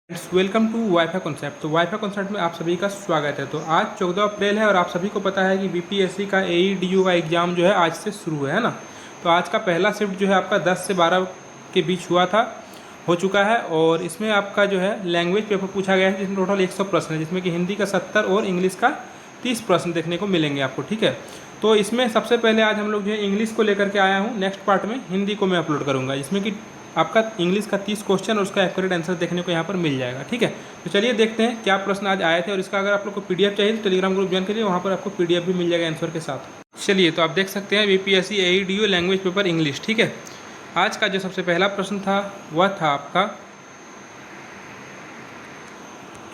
Welcome to wifi concept. तो wifi concept में आप सभी का स्वागत है। तो आज 14 अप्रैल है और आप सभी को पता है कि बीपीएससी का एईडीयू का एग्ज़ाम जो है आज से शुरू है ना। तो आज का पहला शिफ्ट जो है आपका 10 से 12 के बीच हो चुका है और इसमें आपका जो है लैंग्वेज पेपर पूछा गया है जिसमें टोटल 100 प्रश्न है, जिसमें कि हिंदी का 70 और इंग्लिश का 30 प्रश्न देखने को मिलेंगे आपको। ठीक है, तो इसमें सबसे पहले आज हम लोग जो है इंग्लिश को लेकर के आया हूँ। नेक्स्ट पार्ट में हिंदी को मैं अपलोड करूँगा, जिसमें कि आपका इंग्लिश का 30 क्वेश्चन और उसका एक्यूरेट आंसर देखने को यहाँ पर मिल जाएगा। ठीक है, तो चलिए देखते हैं क्या प्रश्न आज आए थे और इसका अगर आप लोग को पीडीएफ चाहिए तो टेलीग्राम ग्रुप ज्वाइन करिए, वहाँ पर आपको पीडीएफ भी मिल जाएगा आंसर के साथ। चलिए, तो आप देख सकते हैं बीपीएससी एईडीयू लैंग्वेज पेपर इंग्लिश। ठीक है, आज का जो सबसे पहला प्रश्न था वह था आपका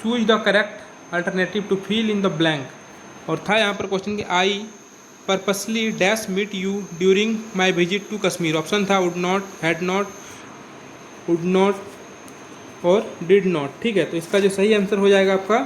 choose the correct alternative to fill in the blank. और था यहाँ पर क्वेश्चन कि I purposely dash meet you during my visit to Kashmir. Option था would not, had not, would not और डिड नॉट। ठीक है, तो इसका जो सही आंसर हो जाएगा आपका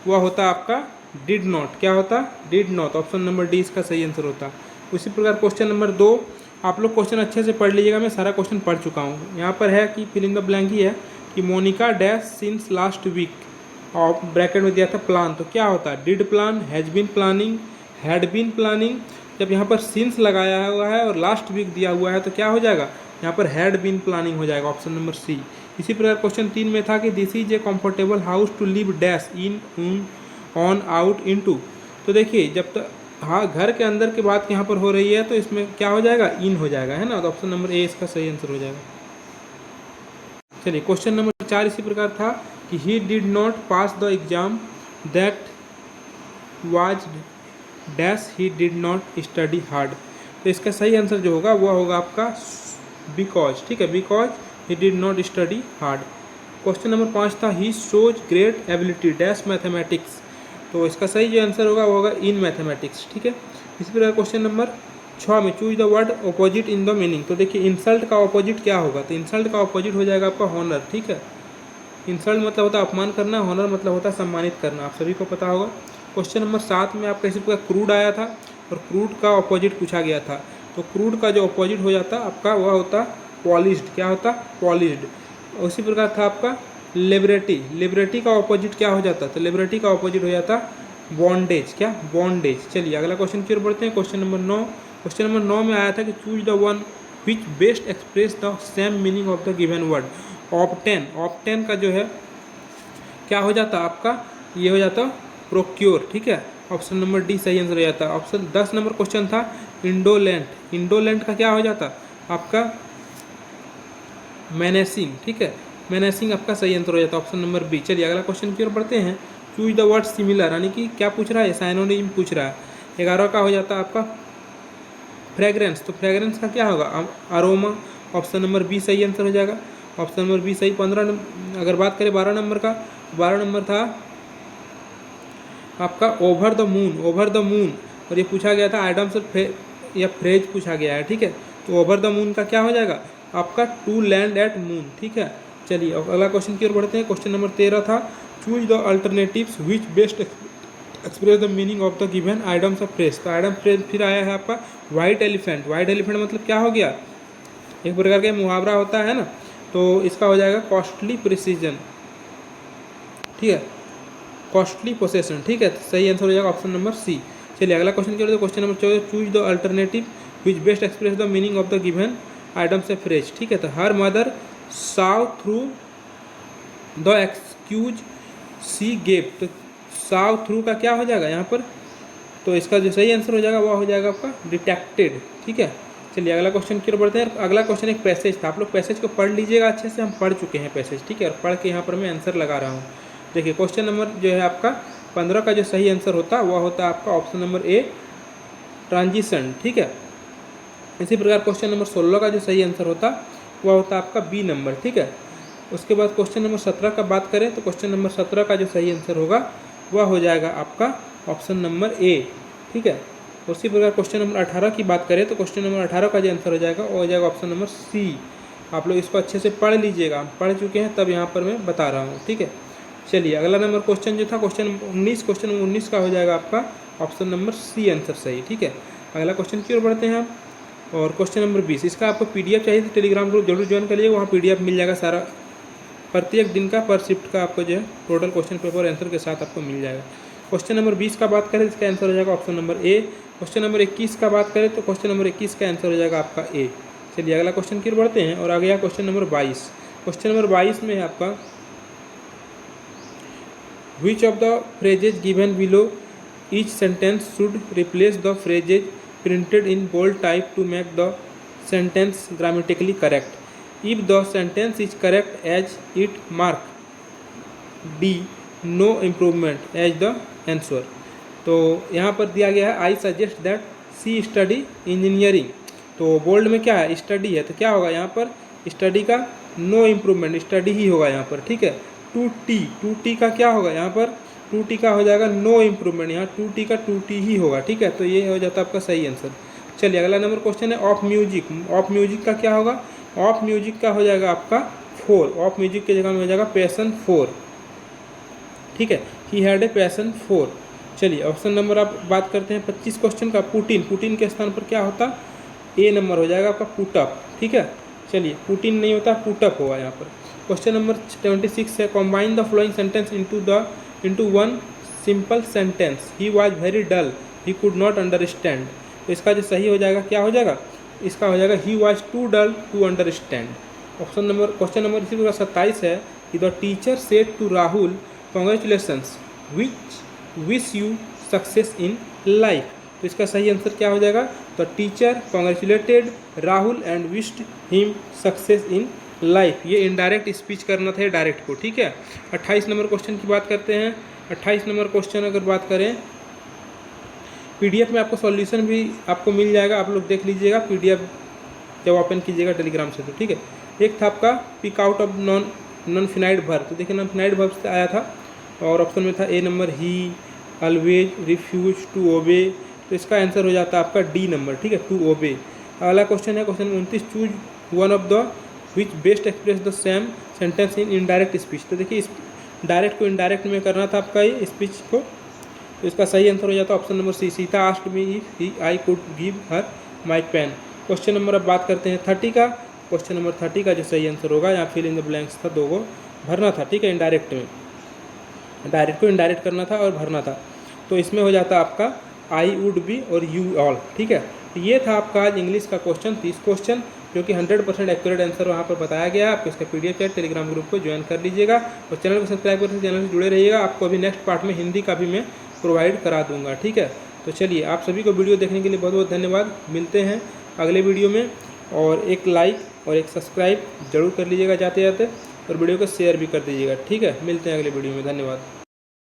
वह होता आपका डिड नॉट। क्या होता? Did not. Option number D इसका सही आंसर होता। उसी प्रकार क्वेश्चन नंबर 2, आप लोग क्वेश्चन अच्छे से पढ़ लीजिएगा, मैं सारा क्वेश्चन पढ़ चुका हूँ। यहाँ पर है कि फिल इन द ब्लैंक ही है कि Monica dash since last week और ब्रैकेट में दिया था प्लान। तो क्या होता है? Did plan, has been planning, had been planning. जब यहाँ पर सिंस लगाया हुआ है और लास्ट वीक दिया हुआ है तो क्या हो जाएगा? यहाँ पर हैड बीन प्लानिंग हो जाएगा, ऑप्शन नंबर सी। इसी प्रकार क्वेश्चन 3 में था कि this is a comfortable house to live dash in, on, out, into. तो देखिए, जब तक हाँ घर के अंदर की बात यहाँ पर हो रही है तो इसमें क्या हो जाएगा? इन हो जाएगा, है ना। तो ऑप्शन नंबर ए इसका सही आंसर हो जाएगा। चलिए, क्वेश्चन नंबर 4 इसी प्रकार था कि ही did not pass the exam that was dash he did not study hard. तो इसका सही आंसर जो होगा वह होगा आपका बिकॉज। ठीक है, because he did not study hard. Question number 5 था he shows great ability dash mathematics. तो इसका सही जो आंसर होगा वो होगा इन मैथमेटिक्स। ठीक है, इसी प्रकार क्वेश्चन नंबर 6 में choose the word opposite in the meaning. तो देखिए, इंसल्ट का ऑपोजिट क्या होगा? तो इंसल्ट का ऑपोजिट हो जाएगा आपका हॉनर। ठीक है, इंसल्ट मतलब होता है अपमान करना, हॉनर मतलब होता है सम्मानित करना, आप सभी को पता होगा। क्वेश्चन नंबर 7 में आपका इसी प्रकार क्रूड आया था और क्रूड का ऑपोजिट पूछा गया था। तो क्रूड का जो ऑपोजिट हो जाता आपका वह होता पॉलिश्ड। क्या होता? पॉलिश्ड। उसी प्रकार था आपका लिबर्टी। लिबर्टी का ऑपोजिट क्या हो जाता? तो लिबर्टी का ऑपोजिट हो जाता बॉन्डेज। क्या? बॉन्डेज। चलिए अगला क्वेश्चन की ओर बढ़ते हैं। Question number 9। क्वेश्चन नंबर 9 में आया था कि choose the one which best express the same meaning of the given word. Obtain. Obtain का जो है क्या हो जाता आपका? ये हो जाता प्रोक्योर। ठीक है, ऑप्शन नंबर डी सही आंसर हो जाता। ऑप्शन 10 नंबर क्वेश्चन था इंडोलेंट। इंडोलेंट का क्या हो जाता आपका? मैनेसिंग। ठीक है, मैनेसिंग आपका सही आंसर हो जाता है, ऑप्शन नंबर बी। चलिए अगला क्वेश्चन की ओर बढ़ते हैं। चूज द वर्ड सिमिलर, यानी कि क्या पूछ रहा है? साइनोनिम पूछ रहा है। 11 का हो जाता है आपका फ्रेग्रेंस। तो फ्रेग्रेंस का क्या होगा? अरोमा। ऑप्शन नंबर बी सही आंसर हो जाएगा, ऑप्शन नंबर बी सही। 15 अगर बात करें 12 नंबर का, 12 नंबर था आपका over the moon. Over the moon, और ये पूछा गया था आइटम से या फ्रेज पूछा गया है। ठीक है, तो ओवर द मून का क्या हो जाएगा आपका? To land at moon. ठीक है, चलिए अगला क्वेश्चन की ओर बढ़ते हैं। क्वेश्चन नंबर 13 था choose the alternatives which best express the meaning of the given items of phrase. तो आइटम फ्रेज फिर आया है आपका वाइट एलिफेंट। वाइट एलिफेंट मतलब क्या हो गया? एक प्रकार का मुहावरा होता है ना, तो इसका हो जाएगा कॉस्टली प्रिसीजन। ठीक है, कॉस्टली पोसेशन। ठीक है, सही आंसर हो जाएगा ऑप्शन नंबर सी। चलिए अगला क्वेश्चन की ओर। Question number 14 choose the alternative which best express the meaning of the given item से फ्रेज। ठीक है, तो her mother saw through the excuse she gave. तो साव थ्रू का क्या हो जाएगा यहाँ पर? तो इसका जो सही आंसर हो जाएगा वह हो जाएगा आपका डिटेक्टेड। ठीक है, चलिए अगला क्वेश्चन की ओर बढ़ते हैं। अगला क्वेश्चन एक पैसेज था, आप लोग पैसेज को पढ़ लीजिएगा अच्छे से, हम पढ़ चुके हैं पैसेज। ठीक है, और पढ़ के यहाँ पर मैं आंसर लगा रहा हूँ। देखिए क्वेश्चन नंबर जो है आपका 15 का जो सही आंसर होता वह होता आपका ऑप्शन नंबर ए ट्रांजिशन। ठीक है, इसी प्रकार क्वेश्चन नंबर 16 का जो सही आंसर होता वह होता आपका बी नंबर। ठीक है, उसके बाद क्वेश्चन नंबर 17 का बात करें तो क्वेश्चन नंबर 17 का जो सही आंसर होगा वह हो जाएगा आपका ऑप्शन नंबर ए। ठीक है, उसी प्रकार क्वेश्चन नंबर 18 की बात करें तो क्वेश्चन नंबर 18 का जो आंसर हो जाएगा वो हो जाएगा ऑप्शन नंबर सी। आप लोग इसको अच्छे से पढ़ लीजिएगा, हम पढ़ चुके हैं तब यहाँ पर मैं बता रहा हूँ। ठीक है, चलिए अगला नंबर क्वेश्चन जो था क्वेश्चन 19, क्वेश्चन 19 का हो जाएगा आपका ऑप्शन नंबर सी आंसर सही। ठीक है, अगला क्वेश्चन की ओर बढ़ते हैं हम। और क्वेश्चन नंबर 20, इसका आपको पीडीएफ चाहिए तो टेलीग्राम ग्रुप जरूर ज्वाइन करिए, वहाँ पीडीएफ मिल जाएगा सारा प्रत्येक दिन का पर शिफ्ट का आपको जो है टोटल क्वेश्चन पेपर आंसर के साथ आपको मिल जाएगा। क्वेश्चन नंबर 20 का बात करें इसका आंसर हो जाएगा option number A. Question number 21 का बात करें तो क्वेश्चन नंबर 21 का आंसर हो जाएगा आपका ए। चलिए अगला क्वेश्चन की ओर बढ़ते हैं और आ गया क्वेश्चन नंबर 22। क्वेश्चन नंबर 22 में है आपका Which of the phrases given below each sentence should replace the phrases printed in bold type to make the sentence grammatically correct? If the sentence is correct as it mark D, no improvement as the answer। तो यहाँ पर दिया गया है I suggest that she study engineering. तो bold में क्या है, स्टडी है, तो क्या होगा यहाँ पर स्टडी का नो इम्प्रूवमेंट, स्टडी ही होगा यहाँ पर, ठीक है। टू टी का क्या होगा यहाँ पर, टू टी का हो जाएगा नो इम्प्रूवमेंट, यहाँ टू टी ही होगा, ठीक है। तो ये हो जाता है आपका सही आंसर। चलिए अगला नंबर क्वेश्चन है ऑफ म्यूजिक। ऑफ म्यूजिक का क्या होगा, ऑफ म्यूजिक का हो जाएगा आपका 4। ऑफ म्यूजिक की जगह में हो जाएगा पैशन 4, ठीक है। He had a passion 4। चलिए ऑप्शन नंबर आप बात करते हैं 25 क्वेश्चन का। पुटिन के स्थान पर क्या होता, ए नंबर हो जाएगा आपका पुटअप, ठीक है। चलिए पुटिन नहीं होता, पुटअप होगा यहाँ पर। क्वेश्चन नंबर 26 है combine the following sentence into one simple sentence. He was very dull, he could not understand. तो इसका जो सही हो जाएगा क्या हो जाएगा, इसका हो जाएगा he was too dull to understand. Question number इसी पूरा 27 है कि the teacher said to Rahul congratulations wish you success in life. तो इसका सही आंसर क्या हो जाएगा, तो teacher congratulated Rahul and wished him success in life. ये इनडायरेक्ट स्पीच करना था डायरेक्ट को, ठीक है। 28 नंबर क्वेश्चन की बात करते हैं। 28 नंबर क्वेश्चन अगर बात करें, पीडीएफ में आपको सॉल्यूशन भी आपको मिल जाएगा, आप लोग देख लीजिएगा पीडीएफ जब ओपन कीजिएगा टेलीग्राम से, तो ठीक है। एक था आपका pick out of non finite verb. तो देखिए नॉन फिनाइट वर्ब से आया था और ऑप्शन में था A number he, always, refuse, to obey. तो इसका आंसर हो जाता है आपका डी नंबर, ठीक है, टू ओबे। अगला क्वेश्चन है question 29, choose one of the which best express the same sentence in indirect speech. तो देखिए इस डायरेक्ट को इनडायरेक्ट में करना था आपका ये स्पीच को। तो इसका सही आंसर हो जाता है option number C, Sita asked me if I could give her my pen. Question number अब बात करते हैं 30 का। क्वेश्चन नंबर 30 का जो सही आंसर होगा, यहाँ फिल इन द ब्लैंक्स था, 2 को भरना था, ठीक है। इनडायरेक्ट में डायरेक्ट को इनडायरेक्ट करना था और भरना था। तो इसमें हो जाता आपका आई वुड बी और यू ऑल, ठीक है। तो ये था आपका आज इंग्लिश का क्वेश्चन 30 क्वेश्चन, जो कि 100% एक्यूरेट आंसर वहाँ पर बताया गया। आपको इसका पीडीएफ या टेलीग्राम ग्रुप को ज्वाइन कर लीजिएगा और चैनल को सब्सक्राइब करके चैनल से जुड़े रहिएगा। आपको अभी नेक्स्ट पार्ट में हिंदी का भी मैं प्रोवाइड करा दूंगा, ठीक है। तो चलिए आप सभी को वीडियो देखने के लिए बहुत बहुत धन्यवाद। मिलते हैं अगले वीडियो में, और एक लाइक और एक सब्सक्राइब जरूर कर लीजिएगा जाते जाते, और वीडियो को शेयर भी कर दीजिएगा, ठीक है। मिलते हैं अगले वीडियो में, धन्यवाद।